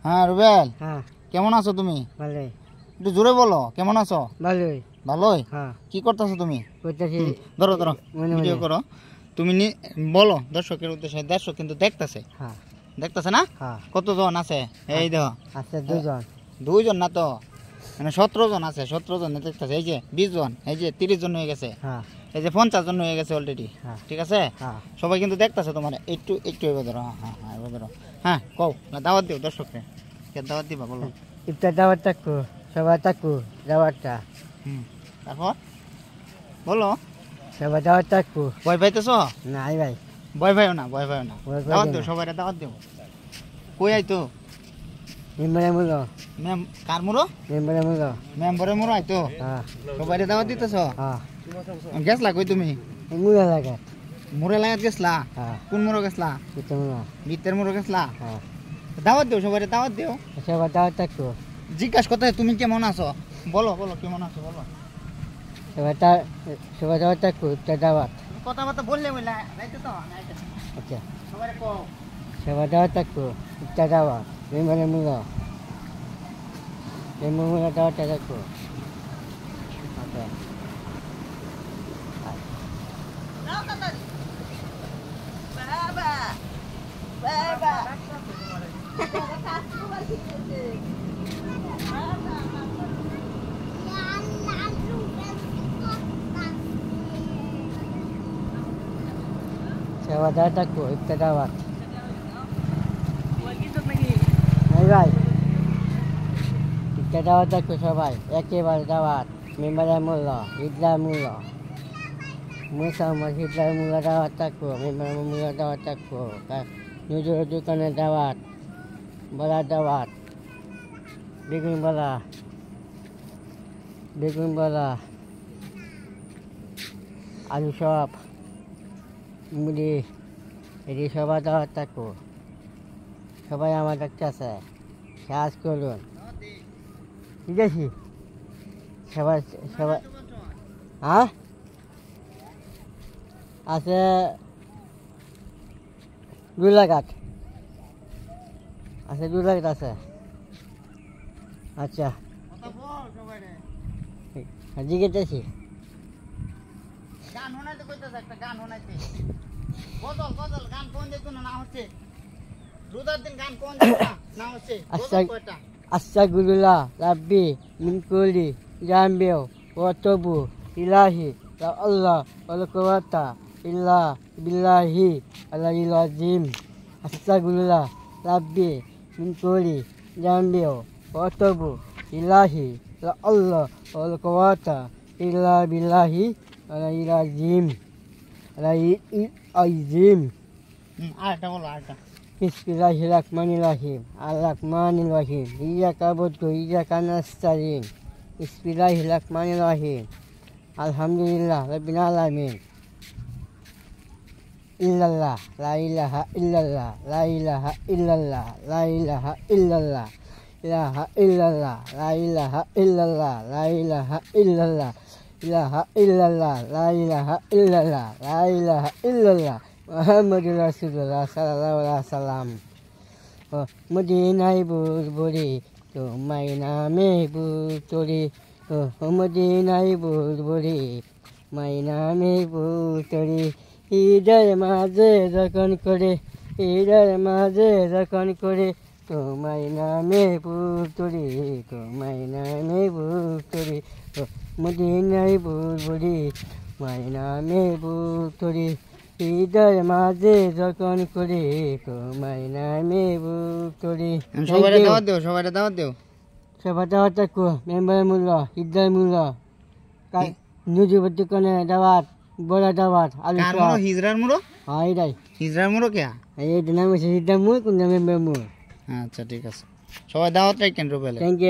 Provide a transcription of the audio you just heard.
হ্যাঁ রুবেল, হ্যাঁ কেমন আছো তুমি? ভালোই। একটু জোরে বলো, কেমন আছো? ভালোই। ভালোই। হ্যাঁ কি করতেছো তুমি? করতেছি। ধরো ধরো, মনে ভিডিও মনে। করো। তুমি বলো দর্শকের উদ্দেশ্যে, দর্শক কিন্তু দেখতেছে, হ্যাঁ দেখতেছে না? হ্যাঁ কতজন আছে? এই দেখো, আছে দুজন। 2 জন না তো, মানে 17 জন আছে, 17 জন দেখতেছে। এই যে 20 জন, এই যে 30 জন হয়ে গেছে, হ্যাঁ এই যে 50 জন হয়ে গেছে অলরেডি। হ্যাঁ ঠিক আছে, হ্যাঁ সবাই কিন্তু দেখতেছে তোমার। একটু একটু এবার ধরো। হ্যাঁ হ্যাঁ এবার ধরো। হ্যাঁ কও না, দাওয়াত দিও দর্শককে। কে দাওয়াত দিবা বলো? ইফতার দাওয়াত থাকবো, সবাই থাকবো দাওয়াতটা। তারপর বলো। সবাই দাওয়াত থাকবো। ভয় পাইতেছ? নাই ভাই, ভয় পাইও না, ভয় পাইও না। ভয় পাই দাওয়াত না। দিও, সবাই দাওয়াত দিও। কই আইতো? মেম্বারে মুলো। ম্যাম কার মুরো? মেম্বারে মুলো। মেম্বারে মুরো আইতো? হ্যাঁ সবাই দাওয়াত দিতেছ? হ্যাঁ গেছলা কই তুমি? মুলো লাগে। মুরে লাগাত গেছলা? হ্যাঁ কোন মুরো গেছলা? এটা মুলো। ভিতর মুরো গেছলা? হ্যাঁ দাওয়াত দিও, সবাই দাওয়াত দিও। সবাই দাওয়াত থাকবো। জিজ্ঞাসা করতে তুমি কেমন আছো বলো, বলো কেমন আছো বলো। সবাই দাওয়াত থাকবো, ইফতার দাওয়াত। কথাবার্তা বললে বললে রাইতে তো না এটা। আচ্ছা সবাই কও। সবাই দাওয়াত থাকবো, ইফতার দাওয়াত। মেম্বারে মুলো, মেম্বার মুলো দাওয়াতটা থাকবো। আচ্ছা সবাই দাওয়াত থাকবো, ইফতার দাওয়াত। নাই ভাই, ইফতার দাওয়াত থাকবো সবাই, একেবারে দাওয়াত। মেম্বারের মূল্য, ঈদগাহ মূল্য, মুসলমান ঈদগাহ মূল্য দাওয়াত থাকবো, মেম্বারের মূল্য দাওয়াত থাকবো। নজরুল দোকানের দাওয়াত, বলার দাওয়াত, বেগুন বলা, বেগুন বলা, আলু চপ, মুড়ি, এটি সবাই দাওয়াত থাকবো। সবাই আমার দেখতেছে, সাহায্য করুন। ঠিক আছে, সবাই সবাই। হ্যাঁ আছে দুলাঘাট, আছে দুলাঘাট আছে। আচ্ছা কথা বল সবাই রে। জিজ্ঞেসি গান শোনাইতে কইতাছে, একটা গান শোনাইতে। গজল গজল গান কোন যেত না হচ্ছে। রোজার দিন গান কোন যেত না হচ্ছে। আচ্ছা গজল কয়টা? আস্তাগফিরুল্লাহ রাব্বি মিন কুল্লি জামবিও ওয়া তাবু ইলাহি লা আল্লাহ ওয়ালা কুওয়াতা ইল্লা বিল্লাহি আলাইহিল আযীম। আস্তাগফিরুল্লাহ রাব্বি মিন কুল্লি জামবিও ওয়া তাবু ইলাহি লা আল্লাহ ওয়ালা কুওয়াতা ইল্লা বিল্লাহি আলাইহিল আযীম। আলাইহিল আযীম। আরেকটা বলো, আরেকটা। বিসমিল্লাহিররহমানিররহিম। আর-রহমানিররহিম। ইয়্যাকা না'বুদু ওয়া ইয়্যাকা নাস্তাঈন। বিসমিল্লাহিররহমানিররহিম। আলহামদুলিল্লাহি রাব্বিল আলামিন। ইল্লাল্লাহ, লা ইলাহা ইল্লাল্লাহ, লা ইলাহা ইল্লাল্লাহ, লা ইলাহা ইল্লাল্লাহ, ইলাহা ইল্লাল্লাহ, লা ইলাহা ইল্লাল্লাহ, লা ইলাহা ইল্লাল্লাহ, ইলাহা ইল্লাল্লাহ, লা ইলাহা ইল্লাল্লাহ, লা ইলাহা ইল্লাল্লাহ, মুহাম্মাদুর রাসূলুল্লাহ সাল্লাল্লাহু আলাইহি ওয়াসাল্লাম। মদিনায় বুলবুলি তোমায় নামে বুতরি, মদিনায় বুলবুলি মাই নামে বুতরি। ঈদের মাঝে যখন করে, ঈদের মাঝে যখন করে তোমায় নামে বুতরি, তোমায় নামে বুতরি। মদিনায় বুলবুলি মাই নামে বুতরি। ঈদের মাঝে যখন করে তোমায় নামে বুতরি। সবাই দাওয়াত দিও, সবাই দাওয়াত দিও। সবাই দাওয়াত থাকবো, মেম্বারের মূল্য, ঈদের মূল্য, নজরুল দোকানে দাওয়াত, বড় দাওয়াত, আলু কার চপ। মুরো? হিজরার মুরো? হ্যাঁ এটাই, হিজরার মুরো কে? এই নাম হচ্ছে ঈদের মূল, কোন মেম্বারের মূল। আচ্ছা ঠিক আছে, সবাই দাওয়াত রাখেন রুবেলে। Thank you.